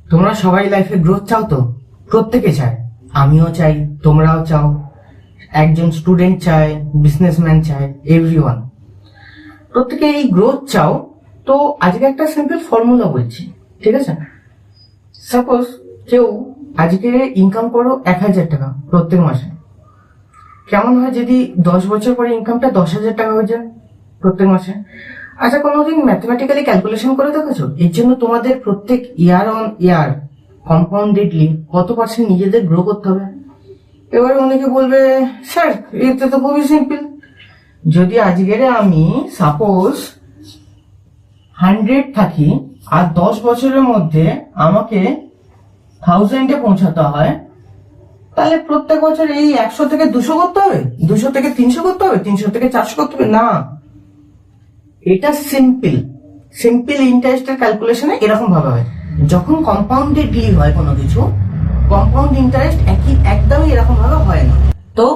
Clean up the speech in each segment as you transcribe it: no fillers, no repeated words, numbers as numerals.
তোমরা সবাই লাইফে গ্রোথ চাও তো? প্রত্যেকে চায়, আমিও চাই, তোমরাও চাও, একজন স্টুডেন্ট চায়, বিজনেসম্যান চায়, এভরিওয়ান প্রত্যেকে এই গ্রোথ চাও। তো আজকে একটা সিম্পল ফর্মুলা বলছি, ঠিক আছে? সাপোজ কেউ আজকে ইনকাম করো 1,000 টাকা প্রত্যেক মাসে। কেমন হয় যদি 10 বছর পরে ইনকামটা 10,000 টাকা হয়ে যায় প্রত্যেক মাসে? আচ্ছা, কোনোদিন ম্যাথমেটিক্যালি ক্যালকুলেশন করে দেখেছো এর জন্য তোমাদের প্রত্যেক ইয়ার অন ইয়ার কম্পাউন্ডেডলি কত পার্সেন্ট নিজেদের গ্রো করতে হবে? এবার অনেকে বলবে, স্যার এটা তো খুবই সিম্পল। যদি আজকের আমি সাপোজ 100 থাকি আর 10 বছরের মধ্যে আমাকে 1000-এ পৌঁছাতে হয়, তাহলে প্রত্যেক বছর এই 100 থেকে 200 করতে হবে, 200 থেকে 300 করতে হবে, 300 থেকে 400 করতে হবে না। এটা সিম্পল ইন্টারেস্টের ক্যালকুলেশনে এরকম ভাবে হয়। যখন কম্পাউন্ডেডলি হয় কোনো কিছু, কম্পাউন্ড ইন্টারেস্ট একদমই এরকম ভাবে হয় না। তো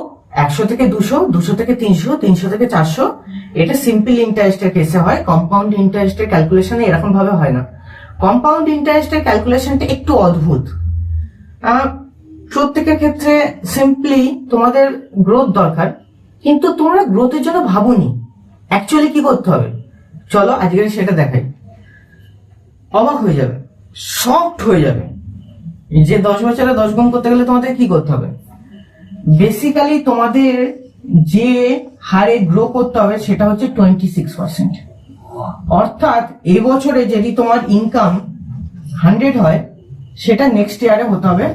100 থেকে 200, 200 থেকে 300, 300 থেকে 400 এটা সিম্পল ইন্টারেস্টের কেসে হয়। কম্পাউন্ড ইন্টারেস্টের ক্যালকুলেশনে এরকম ভাবে হয় না। কম্পাউন্ড ইন্টারেস্টের ক্যালকুলেশনটা একটু অদ্ভুত। প্রত্যেকের ক্ষেত্রে সিম্পলি তোমাদের গ্রোথ দরকার, কিন্তু তোমরা গ্রোথের জন্য ভাবুনি অ্যাকচুয়ালি কি করতে হবে। চলো আজকে সেটা দেখাই। অবাক হয়ে যাবে, শকড হয়ে যাবে যে 10 বছরে 10 গুণ করতে গেলে তোমাদের কি করতে হবে। বেসিক্যালি তোমাদের যে হারে গ্রো করতে হবে সেটা হচ্ছে 26%। অর্থাৎ এবছরে যদি তোমার ইনকাম 100 হয়, সেটা নেক্সট ইয়ারে হতে হবে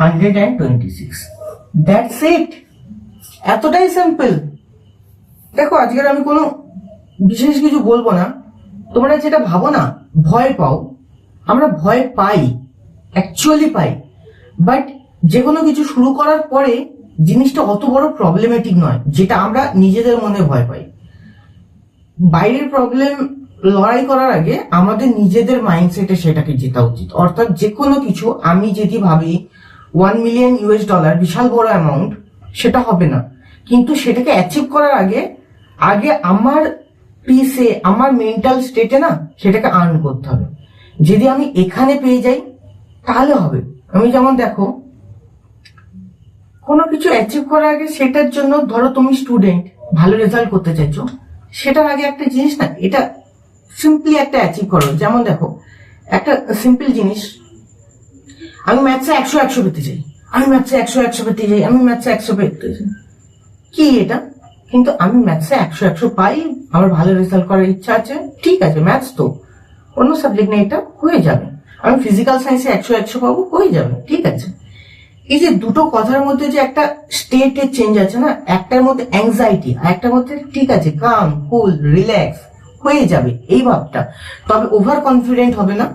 126। দ্যাটস ইট, এতটাই সিম্পল। দেখো আজকের আমি কোনো বিশেষ কিছু বলবো না। তোমরা যেটা ভাবো না, ভয় পাও, আমরা ভয় পাই, অ্যাকচুয়ালি পাই, বাট যে কোনো কিছু শুরু করার পরে জিনিসটা অত বড় প্রবলেমেটিক নয় যেটা আমরা নিজেদের মনে ভয় পাই। বাইরের প্রবলেম লড়াই করার আগে আমাদের নিজেদের মাইন্ডসেটে সেটাকে জেতা উচিত। অর্থাৎ যে কোনো কিছু আমি যদি ভাবি $1 মিলিয়ন বিশাল বড় অ্যামাউন্ট, সেটা হবে না। কিন্তু সেটাকে অ্যাচিভ করার আগে আমার পিসে, আমার মেন্টাল স্টেটে না সেটাকে আর্ন করতে হবে। যদি আমি এখানে পেয়ে যাই তাহলে হবে। আমি যেমন দেখো, কোনো কিছু অ্যাচিভ করার আগে সেটার জন্য, ধরো তুমি স্টুডেন্ট, ভালো রেজাল্ট করতে চাইছো, সেটার আগে একটা জিনিস না, এটা সিম্পলি একটা অ্যাচিভ করো। যেমন দেখো, একটা সিম্পল জিনিস, আমি ম্যাথসে 100 পেতে চাই, আমি ম্যাথসে 100 পেতে চাই, আমি ম্যাথসে 100 পেতে চাই, কি এটা? কিন্তু আমি ম্যাথসে 100 পাই, আমার ভালো রেজাল্ট করার ইচ্ছা আছে, ঠিক আছে, ম্যাথস তো অন্য সাবজেক্ট নেই, এটা হয়ে যাবে। আমি ফিজিক্যাল সায়েন্সে 100 পাবো, হয়ে যাবে, ঠিক আছে। এই যে দুটো কথার মধ্যে যে একটা স্টেটের চেঞ্জ আছে না, একটার মধ্যে অ্যাংজাইটি আর একটার মধ্যে ঠিক আছে কাম কুল রিল্যাক্স, হয়ে যাবে এই ভাবটা। তবে ওভার কনফিডেন্ট হবে না,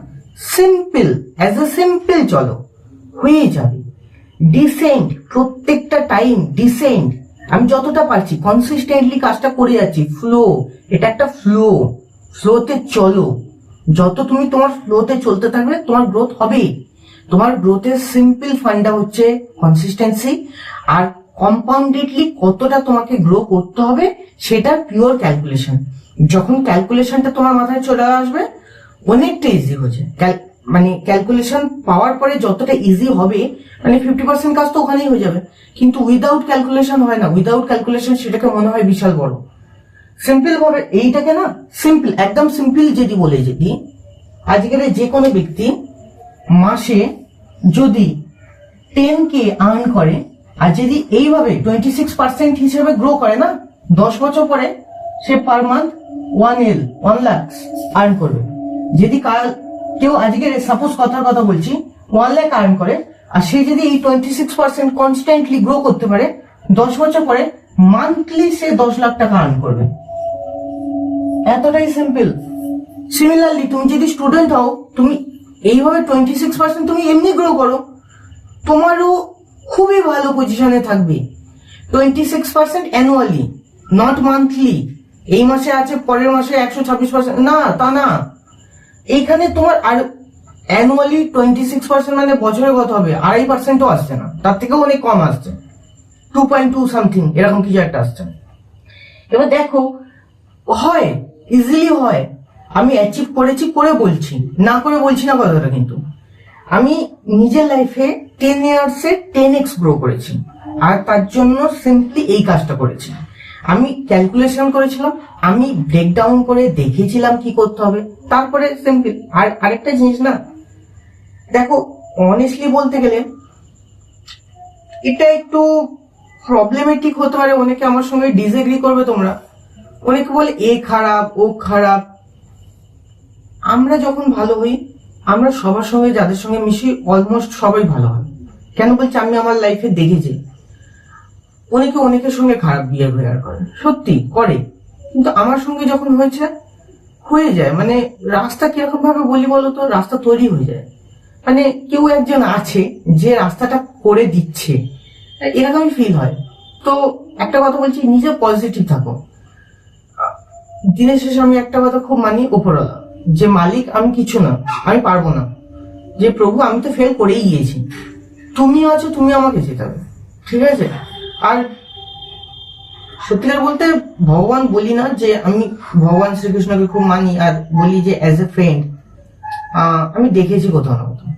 সিম্পল অ্যাজ এ সিম্পল চলো, হয়ে যাবে। ডিসেন্ট, প্রত্যেকটা টাইম ডিসেন্ট, আমি যতটা পারছি কনসিস্টেন্টলি কাজটা করে যাচ্ছি। ফ্লো, এটা একটা ফ্লোতে চলো। যত তুমি তোমার ফ্লোতে চলতে থাকবে তোমার গ্রোথ হবেই। তোমার গ্রোথের সিম্পল ফান্ডা হচ্ছে কনসিস্টেন্সি, আর কম্পাউন্ডেডলি কতটা তোমাকে গ্রো করতে হবে সেটা পিওর ক্যালকুলেশন। যখন ক্যালকুলেশনটা তোমার মাথায় চলে আসবে অনেকটা ইজি হচ্ছে। মানে ক্যালকুলেশন পাওয়ার পরে যতটা ইজি হবে, মানে 50% কাজ তো ওখানেই হয়ে যাবে। কিন্তু উইদাউট ক্যালকুলেশন হয় না। উইদাউট ক্যালকুলেশন সেটাকে মনে হয় বিশাল বড়। সিম্পল ভাবে এইটাকে না, সিম্পল, একদম সিম্পল যদি বলে, যদি আজকের যে কোনো ব্যক্তি মাসে যদি 10K আর্ন করে, আর যদি এইভাবে 26% হিসেবে গ্রো করে না, 10 বছর পরে সে পার মান্থ 1 লাখ আর্ন করবে। যদি কেউ আজকে সাপোজ কথার কথা বলছি 1 লাখ আর্ন করে, আর সে যদি এই 26% কনস্ট্যান্টলি গ্রো করতে পারে, 10 বছর পরে মান্থলি সে 10 লাখ টাকা আর্ন করবে। এতটাই সিম্পল। সিমিলারলি তুমি যদি স্টুডেন্ট হও, তুমি এইভাবে 26% তুমি এমনি গ্রো করো, তোমারও খুবই ভালো পজিশনে থাকবে। 26% অ্যানুয়ালি, নট মান্থলি। এই মাসে আছে, পরের মাসে 126%, না, তা না। এইখানে তোমার আর অ্যানুয়ালি 26% মানে বছরে কত হবে? 2.5%ও আসছে না, তার থেকেও অনেক কম আসছে, 2.2 সামথিং এরকম কিছু একটা আসছে। এবার দেখো, হয়, ইজিলি হয়। আমি অ্যাচিভ করেছি, করে বলছি, না করে বলছি না কথাটা। কিন্তু আমি নিজের লাইফে 10 ইয়ার্সে 10x গ্রো করেছি, আর তার জন্য সিম্পলি এই কাজটা করেছি। আমি ক্যালকুলেশন করেছিলাম, আমি ব্রেকডাউন করে দেখেছিলাম কি করতে হবে, তারপরে সিম্পল। আর আরেকটা জিনিস না, দেখো অনেস্টলি বলতে গেলে এটা একটু প্রবলেমেটিক হতে পারে, অনেকে আমার সঙ্গে ডিসএগ্রি করবে তোমরা, অনেকে বলে এ খারাপ ও খারাপ। আমরা যখন ভালো হই, আমরা সবার সঙ্গে যাদের সঙ্গে মিশি অলমোস্ট সবাই ভালো হয়। কেন বলছি, আমি আমার লাইফে দেখেছি অনেকে অনেকের সঙ্গে খারাপ বিহেভিয়ার করে, সত্যি করে, কিন্তু আমার সঙ্গে যখন হয়ে যায়, মানে রাস্তা কিরকম ভাবে বলি বলতো, রাস্তা তৈরি হয়ে যায়, মানে কেউ একজন আছে যে রাস্তাটা করে দিচ্ছে, এরকমই ফিল হয়। তো একটা কথা বলছি, নিজে পজিটিভ থাকো। দিনের শেষে আমি একটা কথা খুব মানি, ওপরওয়ালা যে মালিক, আমি কিছু না, আমি পারবো না, যে প্রভু আমি তো ফেল করেই গিয়েছি, তুমি আছো, তুমি আমাকে জেতাবে, ঠিক আছে। আর সত্যিকার বলতে ভগবান বলি না যে আমি ভগবান শ্রীকৃষ্ণকে খুব মানি, আর বলি যে অ্যাজ এ ফ্রেন্ড আমি দেখেছি কোথাও না কোথাও,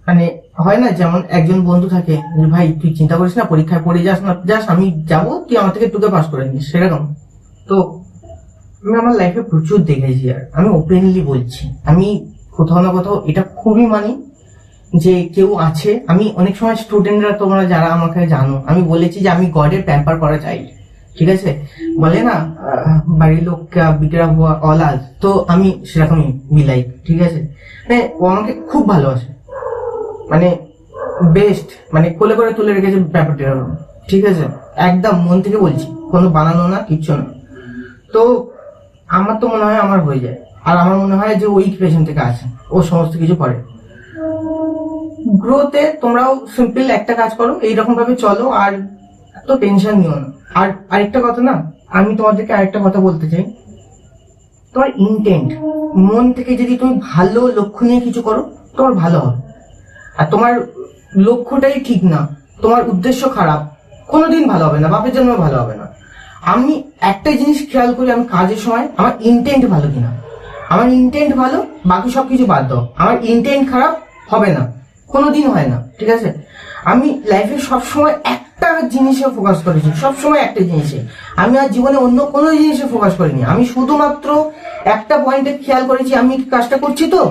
মানে হয় না যেমন একজন বন্ধু থাকে, ভাই তুই চিন্তা করিস না, পরীক্ষায় পড়ে যাস না, যাস আমি যাবো, তুই আমার থেকে টুকে পাস করে নিস, সেরকম। তো আমি আমার লাইফে প্রচুর দেখেছি, আর আমি ওপেনলি বলছি, আমি কোথাও না কোথাও এটা খুবই মানি যে কেউ আছে। আমি অনেক সময় স্টুডেন্টরা, তোমরা যারা আমাকে জানো, আমি বলেছি যে আমি গডের প্যাম্পার করা চাই, ঠিক আছে। বলে না বাড়ির লোক বিগড়া হওয়া অলাদ, তো আমি সেরকমই মিলাই, ঠিক আছে। মানে ও আমাকে খুব ভালোবাসে, মানে বেস্ট, মানে কোলে করে তুলে রেখেছে ব্যাপারটা, ঠিক আছে, একদম মন থেকে বলছি, কোনো বানানো না, কিচ্ছু না। তো আমার তো মনে হয় আমার হয়ে যায়, আর আমার মনে হয় যে ওই পেছন থেকে আসে, ও সমস্ত কিছু করে। গ্রোথে তোমরাও সিম্পল একটা কাজ করো, এইরকম ভাবে চলো, আর এত টেনশন নিও না। আর আরেকটা কথা না, আমি তোমাদেরকে আরেকটা কথা বলতে চাই, তোমার ইন্টেন্ট, মন থেকে যদি তুমি ভালো লক্ষ্য নিয়ে কিছু করো, তোমার ভালো হবে। আর তোমার লক্ষ্যটাই ঠিক না, তোমার উদ্দেশ্য খারাপ, কোনোদিন ভালো হবে না, বাপের জন্য ভালো হবে না। আমি একটা জিনিস খেয়াল করি, আমি কাজের সময় আমার ইন্টেন্ট ভালো কিনা। আমার ইন্টেন্ট ভালো, বাকি সবকিছু বাদ দাও। আমার ইন্টেন্ট খারাপ হবে না, কোনোদিন হয় না, ঠিক আছে। আমি লাইফে সবসময় একটা জিনিসে ফোকাস করেছি, সবসময় একটা জিনিসে। আমি আর জীবনে অন্য কোনো জিনিসে ফোকাস করিনি। আমি শুধুমাত্র একটা পয়েন্টে খেয়াল করেছি, আমি কাজটা করছি, তো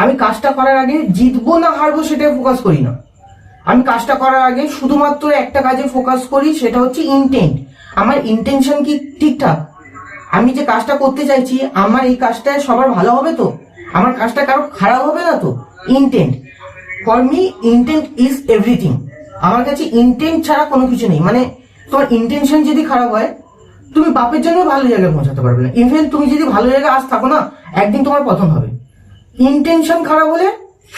আমি কাজটা করার আগে জিতবো না হারবো সেটাই ফোকাস করি না। আমি কাজটা করার আগে শুধুমাত্র একটা কাজে ফোকাস করি, সেটা হচ্ছে ইন্টেন্ট। আমার ইন্টেনশন কি ঠিকঠাক? আমি যে কাজটা করতে চাইছি, আমার এই কাজটায় সবার ভালো হবে তো? আমার কাজটা কারো খারাপ হবে না তো? Intent, for me intent is everything. আমার কাছে ইন্টেন্ট ছাড়া কোনো কিছু নেই। মানে তোমার ইন্টেনশন যদি খারাপ হয়, তুমি বাপের জন্য ভালো জায়গায় পৌঁছাতে পারবে না। ইভেন তুমি যদি ভালো জায়গায় আজ থাকো না, একদিন তোমার পতন হবে। ইন্টেনশন খারাপ হলে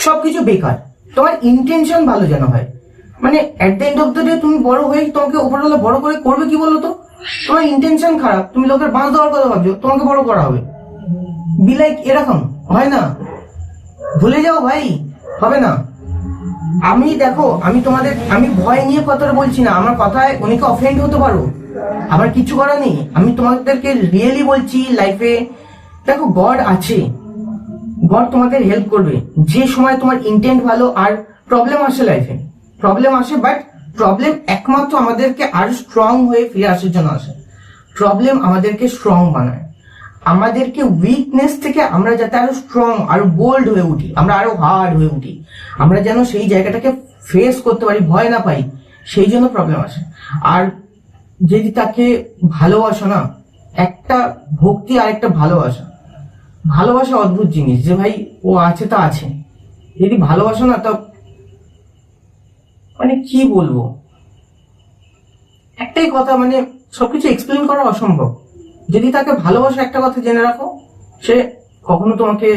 সবকিছু বেকার। তোমার ইন্টেনশন ভালো যেন হয়, মানে at the end of the day তুমি বড় হয়ে তোমাকে উপরওয়ালা বড় করে করবে কি বলো তো? তোমার ইন্টেনশন খারাপ, তুমি লোকের বাঁশ দেওয়ার কথা ভাবছো, তোমাকে বড় করা হবে। বি লাইক, এরকম হয় না, ভুলে যাও ভাই, হবে না। আমি দেখো, আমি ভয় নিয়ে কথাটা বলছি না, আমার কথায় অনেকে অফেন্ড হতে পারো, আমার কিছু করার নেই। আমি তোমাদেরকে রিয়েলি বলছি, লাইফে দেখো গড আছে, গড তোমাদের হেল্প করবে যে সময় তোমার ইন্টেন্ট ভালো। আর প্রবলেম আসে লাইফে, প্রবলেম আসে, বাট প্রবলেম একমাত্র আমাদেরকে আরো স্ট্রং হয়ে ফিরে আসার জন্য আসে। প্রবলেম আমাদেরকে স্ট্রং বানায়, আমাদেরকে উইকনেস থেকে আমরা যাতে আরো স্ট্রং, আরো বোল্ড হয়ে উঠি, আমরা আরো হার্ড হয়ে উঠি, আমরা যেন সেই জায়গাটাকে ফেস করতে পারি, ভয় না পাই, সেই জন্য প্রবলেম আসে। আর যদি তাকে ভালোবাসো না, একটা ভক্তি আর একটা ভালোবাসা, ভালোবাসা অদ্ভুত জিনিস, যে ভাই ও আছে তা আছে। যদি ভালোবাসো না, তা মানে কি বলবো, একটাই কথা, মানে সবকিছু এক্সপ্লেন করা অসম্ভব। যদি তাকে ভালোবাসো, একটা কথা জেনে রাখো, সে কখনো তোমাকে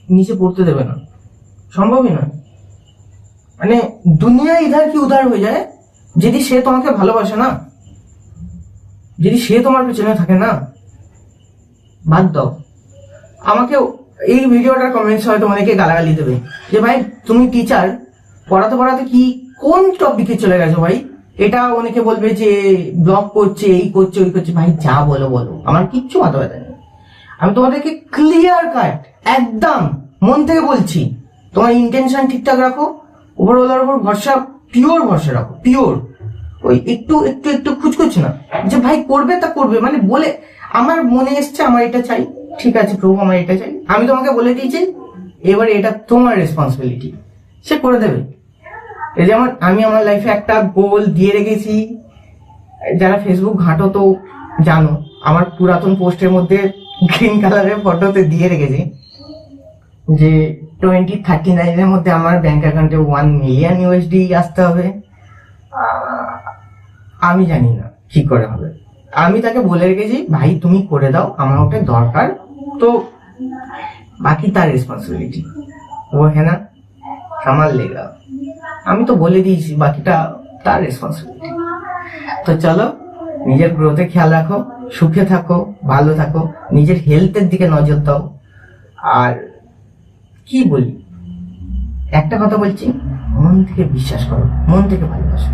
নিচে পড়তে দেবে না, সম্ভবই না। মানে দুনিয়া ইধার কি উধার হয়ে যায় যদি সে তোমাকে ভালোবাসে না, যদি সে তোমার পেছনে থাকে না। বাদ দাও। আমাকে এই ভিডিওটার কমেন্টস হয়তো অনেকে গালাগালি দেবে যে ভাই তুমি টিচার, পড়াতে পড়াতে কি কোন টপিকে চলে গেছো ভাই। এটা অনেকে বলবে যে ব্লগ করছে, এই করছে, ওই করছে। ভাই যা বলো বলো, আমার কিচ্ছু মাথা ব্যথা নেই। আমি তোমাদেরকে ক্লিয়ার কাট একদম মন থেকে বলছি, তোমার ইন্টেনশন ঠিকঠাক রাখো, ওপরওয়ালার উপর ভরসা, পিওর ভরসা রাখো, পিওর। ওই একটু একটু একটু খুঁজকুচ না যে ভাই করবে তা করবে, মানে বলে আমার মনে এসছে আমার এটা চাই, ঠিক আছে প্রভু আমার এটা চাই, আমি তোমাকে বলে দিয়েছি, এবারে এটা তোমার রেসপন্সিবিলিটি, সে করে দেবে। এই যেমন আমি আমার লাইফে একটা গোল দিয়ে রেখেছি, যারা ফেসবুক ঘাঁটো তো জানো, আমার পুরাতন পোস্টের মধ্যে গ্রিন কালারের ফটোতে দিয়ে রেখেছি যে 2039 মধ্যে আমার ব্যাংক অ্যাকাউন্টে 1 মিলিয়ন USD আসতে হবে। আমি জানি না কি করে হবে, আমি তাকে বলে রেখেছি ভাই তুমি করে দাও, আমার ওটা দরকার, তো বাকি তার রেসপন্সিবিলিটি, ও হ্যাঁ না সামাল লেগা, আমি তো বলে দিয়েছি বাকিটা তার রেসপন্সিবিলিটি। তো চলো নিজের গ্রোথে খেয়াল রাখো, সুখে থাকো, ভালো থাকো, নিজের হেলথের দিকে নজর দাও। আর কি বলি, একটা কথা বলছি, মন থেকে বিশ্বাস করো, মন থেকে ভালোবাসো।